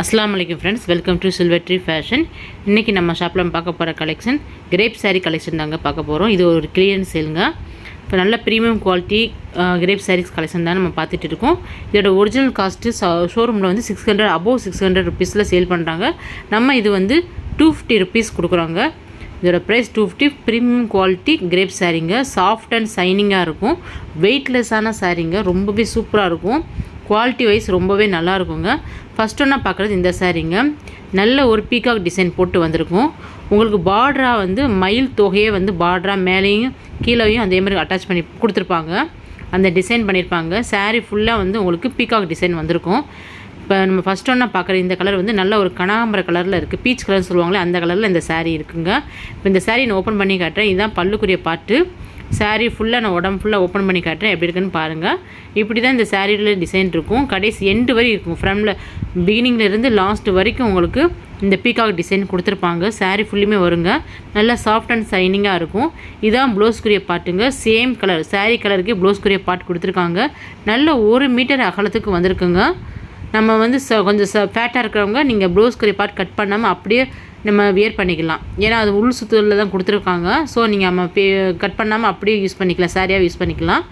அஸ்ஸலாமு அலைக்கும் friends, welcome to silver tree fashion. இன்றைக்கி நம்ம ஷாப்பில் பார்க்க போகிற கலெக்ஷன் கிரேப் சாரீ கலெக்ஷன் தாங்க பார்க்க போகிறோம். இது ஒரு கிளியரன்ஸ் சேலுங்க. இப்போ நல்ல premium quality crepe sarees collection தான் நம்ம பார்த்துட்டு இருக்கோம். இதோட ஒரிஜினல் காஸ்ட்டு ஷோரூமில் வந்து 600 அபோவ் 600 ருபீஸில் சேல் பண்ணுறாங்க. நம்ம இது வந்து 250 ருபீஸ் கொடுக்குறாங்க. இதோட ப்ரைஸ் 250. ப்ரீமியம் குவாலிட்டி கிரேப் சாரீங்க. சாஃப்ட் அண்ட் சைனிங்காக இருக்கும். வெயிட்லெஸ்ஸான சாரீங்க. ரொம்பவே சூப்பராக இருக்கும். குவாலிட்டி வைஸ் ரொம்பவே நல்லா இருக்குங்க. ஃபஸ்ட் ஒன்றா பார்க்குறது இந்த சாரீங்க. நல்ல ஒரு பீகாக் டிசைன் போட்டு வந்திருக்கும். உங்களுக்கு பார்டராக வந்து மயில் தொகையே வந்து பார்டராக மேலேயும் கீழேயும் அதே மாதிரி அட்டாச் பண்ணி கொடுத்துருப்பாங்க. அந்த டிசைன் பண்ணியிருப்பாங்க. சாரீ ஃபுல்லாக வந்து உங்களுக்கு பீகாக் டிசைன் வந்திருக்கும். இப்போ நம்ம ஃபஸ்ட் ஒன்றா பார்க்குற இந்த கலர் வந்து நல்ல ஒரு கனகாம்பர கலரில் இருக்குது. பீச் கலர்னு சொல்லுவாங்களே அந்த கலரில் இந்த சாரீ இருக்குங்க. இப்போ இந்த சாரீ நான் ஓப்பன் பண்ணி காட்டுறேன். இதுதான் பல்லுக்குரிய பாட்டு. சாரீ ஃபுல்லாக நான் உடம்பு ஃபுல்லாக ஓப்பன் பண்ணி காட்டுறேன். எப்படி இருக்குன்னு பாருங்கள். இப்படி தான் இந்த சாரீயில் டிசைன் இருக்கும். கடைசி எண்டு வரை இருக்கும். ஃப்ரண்டில் பிகினிங்லேருந்து லாஸ்ட் வரைக்கும் உங்களுக்கு இந்த பீகாக் டிசைன் கொடுத்துருப்பாங்க. சாரீ ஃபுல்லுமே வருங்க. நல்லா சாஃப்ட் அண்ட் சைனிங்காக இருக்கும். இதான் ப்ளவுஸ்க்குரிய பாட்டுங்க. சேம் கலர் சாரீ கலருக்கு ப்ளவுஸ்க்குரிய பாட்டு கொடுத்துருக்காங்க. நல்ல 1 மீட்டர் அகலத்துக்கு வந்திருக்குங்க. நம்ம வந்து கொஞ்சம் ஃபேட்டாக இருக்கிறவங்க நீங்கள் ப்ளவுஸ்க்குரிய பாட்டு கட் பண்ணாமல் அப்படியே நம்ம வியர் பண்ணிக்கலாம். ஏன்னா அது உள் சுற்றுல தான் கொடுத்துருக்காங்க. ஸோ நீங்கள் நம்ம கட் பண்ணாமல் அப்படியே யூஸ் பண்ணிக்கலாம். சாரியாக யூஸ் பண்ணிக்கலாம்.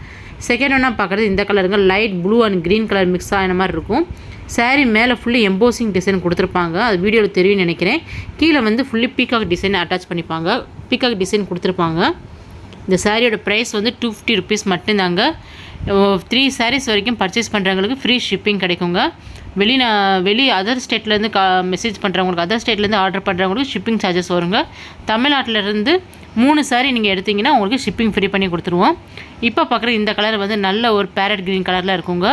செகண்ட் ஒன்றா பார்க்குறது இந்த கலருங்க. Light blue and green colour mix ஆன மாதிரி இருக்கும். சாரீ மேலே ஃபுல்லி எம்போசிங் டிசைன் கொடுத்துருப்பாங்க. அது வீடியோவில் தெரியும்னு நினைக்கிறேன். கீழே வந்து ஃபுல்லி பீகாக் டிசைன் அட்டாச் பண்ணிப்பாங்க. பீகாக் டிசைன் கொடுத்துருப்பாங்க. இந்த சாரியோட ப்ரைஸ் வந்து 250 ருபீஸ் மட்டும்தாங்க. 3 சாரீஸ் வரைக்கும் பர்ச்சேஸ் பண்ணுறவங்களுக்கு ஃப்ரீ ஷிப்பிங் கிடைக்குங்க. வெளி அதர் ஸ்டேட்லேருந்து மெசேஜ் பண்ணுறவங்களுக்கு, அதர் ஸ்டேட்லேருந்து ஆர்டர் பண்ணுறவங்களுக்கு ஷிப்பிங் சார்ஜஸ் வருங்க. தமிழ்நாட்டிலேருந்து 3 சாரீ நீங்கள் எடுத்திங்கன்னா உங்களுக்கு ஷிப்பிங் ஃப்ரீ பண்ணி கொடுத்துருவோம். இப்போ பார்க்குற இந்த கலர் வந்து நல்ல ஒரு பேரட் க்ரீன் கலரில் இருக்குங்க.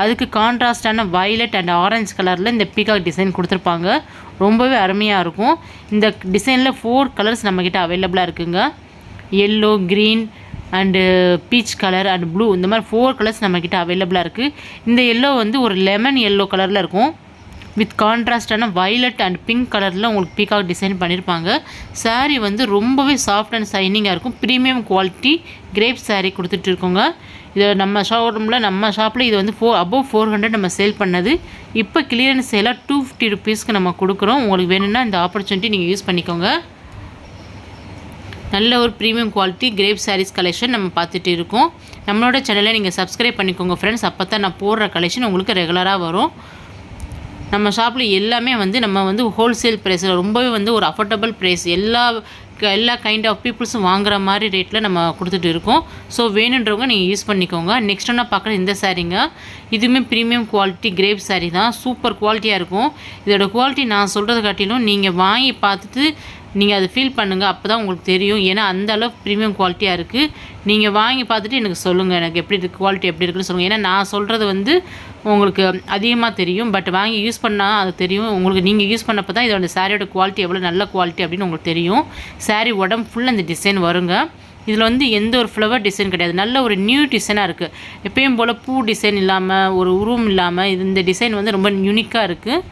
அதுக்கு கான்ட்ராஸ்டான வயலட் அண்ட் ஆரஞ்சு கலரில் இந்த பீகாக் டிசைன் கொடுத்துருப்பாங்க. ரொம்பவே அருமையாக இருக்கும். இந்த டிசைனில் 4 கலர்ஸ் நம்மக்கிட்ட அவைலபிளாக இருக்குங்க. Yellow, green and peach colour and blue, இந்த மாதிரி 4 கலர்ஸ் நம்மக்கிட்ட அவைலபிளாக இருக்குது. இந்த எல்லோ வந்து ஒரு லெமன் எல்லோ கலரில் இருக்கும். வித் கான்ட்ராஸ்டான வயலட் அண்ட் பிங்க் கலரில் உங்களுக்கு பீகாக் டிசைன் பண்ணியிருப்பாங்க. சாரீ வந்து ரொம்பவே சாஃப்ட் அண்ட் சைனிங்காக இருக்கும். ப்ரீமியம் குவாலிட்டி கிரேப் சாரீ கொடுத்துட்டு இருக்கோங்க. இதை நம்ம ஷோரூமில் நம்ம ஷாப்பில் இது வந்து அபோவ் 400 நம்ம சேல் பண்ணது. இப்போ கிளியரன்ஸ் சேலாக 250 ருபீஸ்க்கு நம்ம கொடுக்குறோம். உங்களுக்கு வேணும்னா இந்த ஆப்பர்ச்சுனிட்டி நீங்கள் யூஸ் பண்ணிக்கோங்க. நல்ல ஒரு premium quality crepe sarees collection நம்ம பார்த்துட்டு இருக்கோம். நம்மளோட சேனலை நீங்கள் சப்ஸ்கிரைப் பண்ணிக்கோங்க ஃப்ரெண்ட்ஸ். அப்போ தான் நான் போடுற கலெக்ஷன் உங்களுக்கு ரெகுலராக வரும். நம்ம ஷாப்பில் எல்லாமே வந்து நம்ம வந்து ஹோல்சேல் ப்ரைஸில் ரொம்பவே வந்து ஒரு அஃபோர்டபுள் ப்ரைஸ் எல்லா கைண்ட் ஆஃப் பீப்புள்ஸும் வாங்குற மாதிரி ரேட்டில் நம்ம கொடுத்துட்டு இருக்கோம். ஸோ வேணுன்றவங்க நீங்கள் யூஸ் பண்ணிக்கோங்க. நெக்ஸ்ட் ஒன்றா பார்க்குற இந்த சாரீங்க. இதுவுமே ப்ரீமியம் குவாலிட்டி கிரேப் சாரீ தான். சூப்பர் குவாலிட்டியாக இருக்கும். இதோட குவாலிட்டி நான் சொல்கிறத காட்டிலும் நீங்கள் வாங்கி பார்த்துட்டு நீங்கள் அதை ஃபீல் பண்ணுங்கள். அப்போ தான் உங்களுக்கு தெரியும். ஏன்னா அந்த அளவுக்கு ப்ரீமியம் குவாலிட்டியாக இருக்குது. நீங்கள் வாங்கி பார்த்துட்டு எனக்கு சொல்லுங்கள், எனக்கு எப்படி இருக்குது, குவாலிட்டி எப்படி இருக்குன்னு சொல்லுங்கள். ஏன்னா நான் சொல்கிறது வந்து உங்களுக்கு அதிகமாக தெரியும். பட் வாங்கி யூஸ் பண்ணால் அது தெரியும் உங்களுக்கு. நீங்கள் யூஸ் பண்ணப்போ தான் இதோட சாரியோட குவாலிட்டி எவ்வளோ நல்ல குவாலிட்டி அப்படின்னு உங்களுக்கு தெரியும். சாரீ உடம்பு ஃபுல்லாக இந்த டிசைன் வருங்க. இதில் வந்து எந்த ஒரு ஃப்ளவர் டிசைன் கிடையாது. நல்ல ஒரு நியூ டிசைனாக இருக்குது. எப்பயும் போல் பூ டிசைன் இல்லாமல் ஒரு உருவம் இல்லாமல் இந்த டிசைன் வந்து ரொம்ப யூனிக்காக இருக்குது.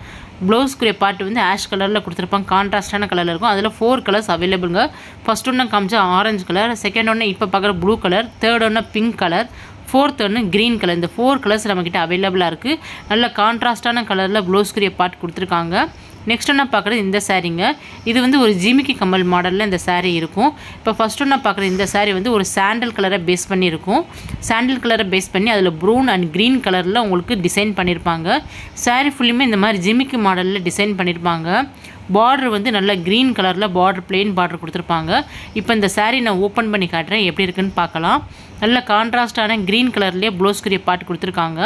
ப்ளவுஸ்க்குரிய பாட்டு வந்து ஆஷ் கலரில் கொடுத்துருப்பாங்க. கான்ட்ராஸ்டான கலரில் இருக்கும். அதில் 4 கலர்ஸ் அவைலபிளுங்க. ஃபஸ்ட் ஒன்று காமிச்சா ஆரஞ்சு கலர், செகண்ட் ஒன்று இப்போ பார்க்குற ப்ளூ கலர், தேர்ட் ஒன்று பிங்க் கலர், ஃபோர்த் ஒன்று க்ரீன் கலர். இந்த 4 கலர்ஸ் நம்மக்கிட்ட அவைலபிளாக இருக்குது. நல்ல கான்ட்ராஸ்டான கலரில் ப்ளவுஸ்க்குரிய பாட்டு கொடுத்துருக்காங்க. நெக்ஸ்ட் ஒன்றா பார்க்குறது இந்த சாரீங்க. இது வந்து ஒரு ஜிமிக்கி கமல் மாடலில் இந்த சாரீ இருக்கும். இப்போ ஃபஸ்ட் ஒன்றா பார்க்குற இந்த சாரீ வந்து ஒரு சாண்டல் கலரை பேஸ் பண்ணி இருக்கும். சாண்டல் கலரை பேஸ் பண்ணி அதில் ப்ரௌன் அண்ட் க்ரீன் கலரில் உங்களுக்கு டிசைன் பண்ணியிருப்பாங்க. சாரீ ஃபுல்லுமே இந்த மாதிரி ஜிமிக்கி மாடலில் டிசைன் பண்ணியிருப்பாங்க. பார்டர் வந்து நல்ல க்ரீன் கலரில் பார்டர் பிளெயின் பார்டர் கொடுத்துருப்பாங்க. இப்போ இந்த சாரீ நான் ஓப்பன் பண்ணி காட்டுறேன். எப்படி இருக்குன்னு பார்க்கலாம். நல்ல கான்ட்ராஸ்டான க்ரீன் கலர்லேயே ப்ளவுஸ்க்குரிய பாட்டு கொடுத்துருக்காங்க.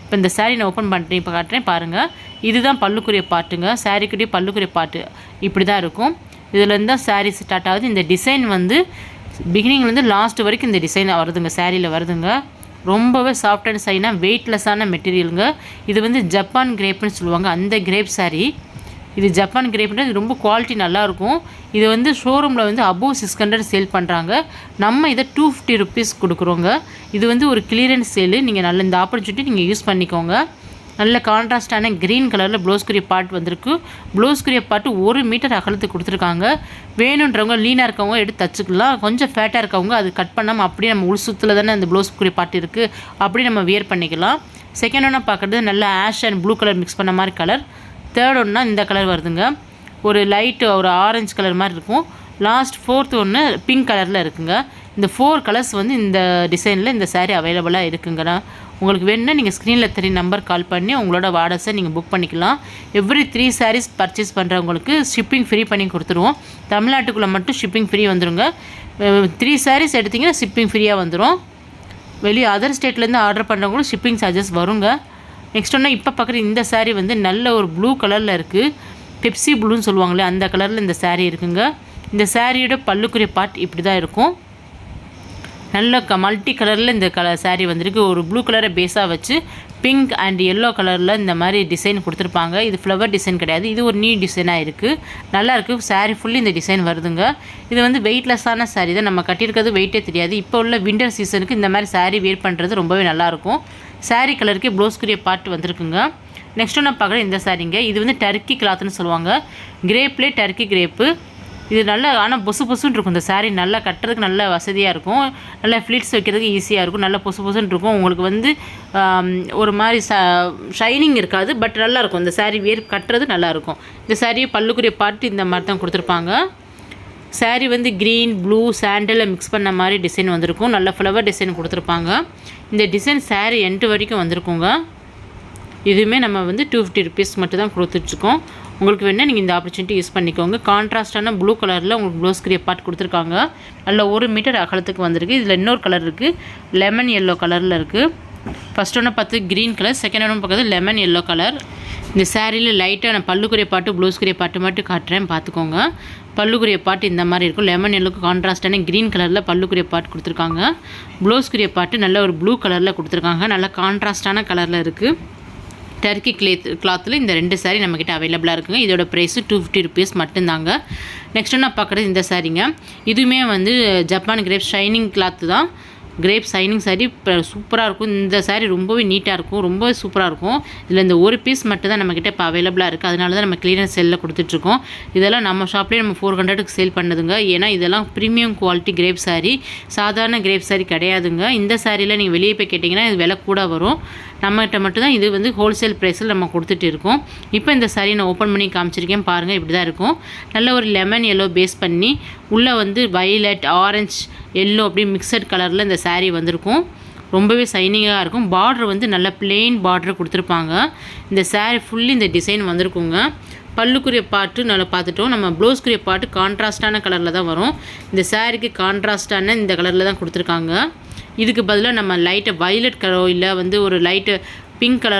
இப்போ இந்த சாரீ நான் ஓப்பன் பண்ணிட்டு இப்போ காட்டுறேன் பாருங்கள். இதுதான் பல்லுக்குரிய பாட்டுங்க. சாரீக்குரிய பல்லுக்குரிய பாட்டு இப்படி தான் இருக்கும். இதுலேருந்து தான் சாரீ ஸ்டார்ட் ஆகுது. இந்த டிசைன் வந்து பிகினிங்லேருந்து லாஸ்ட் வரைக்கும் இந்த டிசைன் வருதுங்க. சாரியில் வருதுங்க. ரொம்பவே சாஃப்ட் அண்ட் சைனாக வெயிட்லெஸ்ஸான மெட்டீரியலுங்க. இது வந்து ஜப்பான் கிரேப்னு சொல்லுவாங்க. அந்த கிரேப் சாரீ இது ஜப்பான் கிரேப்ன்றது ரொம்ப குவாலிட்டி நல்லாயிருக்கும். இது வந்து ஷோரூமில் வந்து அபோவ் 600 சேல் பண்ணுறாங்க. நம்ம இதை 250 ருபீஸ் கொடுக்குறோங்க. இது வந்து ஒரு கிளியரன்ஸ் சேலு. நீங்கள் நல்ல இந்த ஆப்பர்ச்சுனிட்டி நீங்கள் யூஸ் பண்ணிக்கோங்க. நல்ல கான்ட்ராஸ்டான க்ரீன் கலரில் ப்ளவுஸ்க்குரிய பாட்டு வந்திருக்கு. ப்ளவுஸ்க்குரிய பாட்டு 1 மீட்டர் அகலத்துக்கு கொடுத்துருக்காங்க. வேணுன்றவங்க லீனாக இருக்கவங்க எடுத்து தச்சுக்கலாம். கொஞ்சம் ஃபேட்டாக இருக்கவங்க அது கட் பண்ணாமல் அப்படியே நம்ம உள் சுற்றில் தானே அந்த ப்ளவுஸ்க்குரிய பாட்டு இருக்குது, அப்படியே நம்ம வியர் பண்ணிக்கலாம். செகண்ட் ஒன்றா பார்க்குறது நல்ல ash and blue colour mix பண்ண மாதிரி கலர். தேர்ட் ஒன்றா இந்த கலர் வருதுங்க. ஒரு லைட்டு ஒரு ஆரஞ்சு கலர் மாதிரி இருக்கும். லாஸ்ட் ஃபோர்த் ஒன்று பிங்க் கலரில் இருக்குங்க. இந்த 4 கலர்ஸ் வந்து இந்த டிசைனில் இந்த சாரீ அவைலபிளாக இருக்குங்கண்ணா. உங்களுக்கு வேணும்னா நீங்கள் ஸ்க்ரீனில் 3 நம்பர் கால் பண்ணி உங்களோட ஆர்டர்ஸை நீங்கள் புக் பண்ணிக்கலாம். எவ்ரி 3 சாரீஸ் பர்ச்சேஸ் பண்ணுறவங்களுக்கு ஷிப்பிங் ஃப்ரீ பண்ணி கொடுத்துருவோம். தமிழ்நாட்டுக்குள்ளே மட்டும் ஷிப்பிங் ஃப்ரீ வந்துடுங்க. 3 சாரீஸ் எடுத்திங்கன்னா ஷிப்பிங் ஃப்ரீயாக வந்துடும். வெளியே அதர் ஸ்டேட்லேருந்து ஆர்டர் பண்ணுறவங்களும் ஷிப்பிங் சார்ஜஸ் வருங்க. நெக்ஸ்ட் ஒன்று இப்போ பார்க்குற இந்த சாரீ வந்து நல்ல ஒரு ப்ளூ கலரில் இருக்குது. பெப்சி ப்ளூன்னு சொல்லுவாங்களே அந்த கலரில் இந்த சாரீ இருக்குங்க. இந்த சாரியோட பல்லுக்குரிய பார்ட் இப்படி தான் இருக்கும். நல்ல மல்டி கலரில் இந்த சாரீ வந்திருக்கு. ஒரு ப்ளூ கலரை பேஸாக வச்சு பிங்க் அண்ட் எல்லோ கலரில் இந்த மாதிரி டிசைன் கொடுத்துருப்பாங்க. இது ஃப்ளவர் டிசைன் கிடையாது, இது ஒரு நியூ டிசைனாக இருக்குது. நல்லாயிருக்கு. சாரீ ஃபுல்லி இந்த டிசைன் வருதுங்க. இது வந்து வெயிட்லெஸ்ஸான சாரீ தான். நம்ம கட்டியிருக்கிறது வெயிட்டே தெரியாது. இப்போ உள்ள வின்டர் சீசனுக்கு இந்த மாதிரி சாரீ வேர் பண்ணுறது ரொம்பவே நல்லாயிருக்கும். சாரீ கலருக்கே ப்ளவுஸ்க்குரிய பார்ட் வந்திருக்குங்க. நெக்ஸ்ட்டு நான் பார்க்குறேன் இந்த சாரீங்க. இது வந்து டர்க்கி கிளாத்னு சொல்லுவாங்க. கிரேப்லேயே டர்க்கி கிரேப்பு. இது நல்லா ஆனால் பொசு பொசுன்னு இருக்கும். இந்த சாரீ நல்லா கட்டுறதுக்கு நல்ல வசதியாக இருக்கும். நல்லா ஃப்ளிட்ஸ் வைக்கிறதுக்கு ஈஸியாக இருக்கும். நல்லா பொசு பொசுன்னு இருக்கும். உங்களுக்கு வந்து ஒரு மாதிரி ஷைனிங் இருக்காது, பட் நல்லாயிருக்கும். இந்த சாரீ வேர் கட்டுறது நல்லாயிருக்கும். இந்த சாரீ பல்லுக்குரிய பாட்டு இந்த மாதிரி தான் கொடுத்துருப்பாங்க. சாரீ வந்து க்ரீன் ப்ளூ சாண்டலில் மிக்ஸ் பண்ண மாதிரி டிசைன் வந்திருக்கும். நல்ல ஃப்ளவர் டிசைன் கொடுத்துருப்பாங்க. இந்த டிசைன் சாரீ எண்டு வரைக்கும் வந்திருக்குங்க. இதுவுமே நம்ம வந்து 250 ருபீஸ் மட்டும் தான் கொடுத்துட்ருக்கோம். உங்களுக்கு வேணால் நீங்கள் இந்த ஆப்பர்ச்சுனிட்டி யூஸ் பண்ணிக்கோங்க. கான்ட்ராஸ்டான ப்ளூ கலரில் உங்களுக்கு ப்ளவுஸ்க்குரிய பார்ட் கொடுத்துருக்காங்க. நல்ல 1 மீட்டர் அகலத்துக்கு வந்திருக்கு. இதில் இன்னொரு கலர் இருக்குது, லெமன் எல்லோ கலரில் இருக்குது. ஃபஸ்ட் ஒன்று பார்த்து க்ரீன் கலர், செகண்ட் ஒன்று பார்க்குறது லெமன் எல்லோ கலர். இந்த சாரியில் லைட்டாக நான் பல்லுக்குரிய பாட்டு ப்ளவுஸ்க்குரிய பாட்டு மட்டும் காட்டுறேன், பார்த்துக்கோங்க. பல்லுக்குரிய பாட்டு இந்த மாதிரி இருக்கும். லெமன் எல்லோக்கு கான்ட்ராஸ்டான க்ரீன் கலரில் பல்லுக்குரிய பாட்டு கொடுத்துருக்காங்க. ப்ளவுஸ்க்குரிய பாட்டு நல்ல ஒரு ப்ளூ கலரில் கொடுத்துருக்காங்க. நல்ல கான்ட்ராஸ்டான கலரில் இருக்குது. டர்க்கி கிளாத்தில் இந்த 2 சாரீ நம்மக்கிட்ட அவைலபிளாக இருக்குங்க. இதோட ப்ரைஸு 250 ருபீஸ் மட்டும்தாங்க. நெக்ஸ்ட்டு நான் பார்க்குறது இந்த சாரீங்க. இதுவுமே வந்து ஜப்பான் கிரேப் ஷைனிங் கிளாத்து தான். கிரேப் ஷைனிங் சாரீ சூப்பராக இருக்கும். இந்த சாரீ ரொம்பவே நீட்டாக இருக்கும், ரொம்பவே சூப்பராக இருக்கும். இதில் இந்த ஒரு பீஸ் மட்டும் தான் நம்மக்கிட்ட இப்போ அவைலபிளாக இருக்குது. அதனால தான் நம்ம கிளியரன்ஸ் சேலில் கொடுத்துட்ருக்கோம். இதெல்லாம் நம்ம ஷாப்லேயே நம்ம 400க்கு சேல் பண்ணதுங்க. ஏன்னா இதெல்லாம் ப்ரீமியம் குவாலிட்டி கிரேப் சாரீ, சாதாரண கிரேப் சாரீ கிடையாதுங்க. இந்த சாரியில் நீங்கள் வெளியே போய் கேட்டிங்கன்னா இது விலை கூட வரும். நம்மகிட்ட மட்டும்தான் இது வந்து ஹோல்சேல் ப்ரைஸில் நம்ம கொடுத்துட்டு இருக்கோம். இப்போ இந்த சாரீ நான் ஓப்பன் பண்ணி காமிச்சிருக்கேன் பாருங்கள். இப்படி தான் இருக்கும். நல்ல ஒரு லெமன் எல்லோ பேஸ் பண்ணி உள்ளே வந்து வயலட் ஆரஞ்ச் எல்லோ அப்படி மிக்சட் கலரில் இந்த சாரீ வந்திருக்கும். ரொம்பவே ஷைனிங்காக இருக்கும். பார்டர் வந்து நல்ல பிளெயின் பார்டர் கொடுத்துருப்பாங்க. இந்த சாரீ ஃபுல்லி இந்த டிசைன் வந்திருக்குங்க. பல்லுக்குரிய பாட்டு நல்லா பார்த்துட்டோம். நம்ம ப்ளவுஸ்க்குரிய பாட்டு கான்ட்ராஸ்டான கலரில் தான் வரும். இந்த சாரீக்கு கான்ட்ராஸ்டான இந்த கலரில் தான் கொடுத்துருக்காங்க. இதுக்கு பதிலாக நம்ம லைட்டை வயலட் கலரோ இல்லை வந்து ஒரு லைட்டு பிங்க் கலர்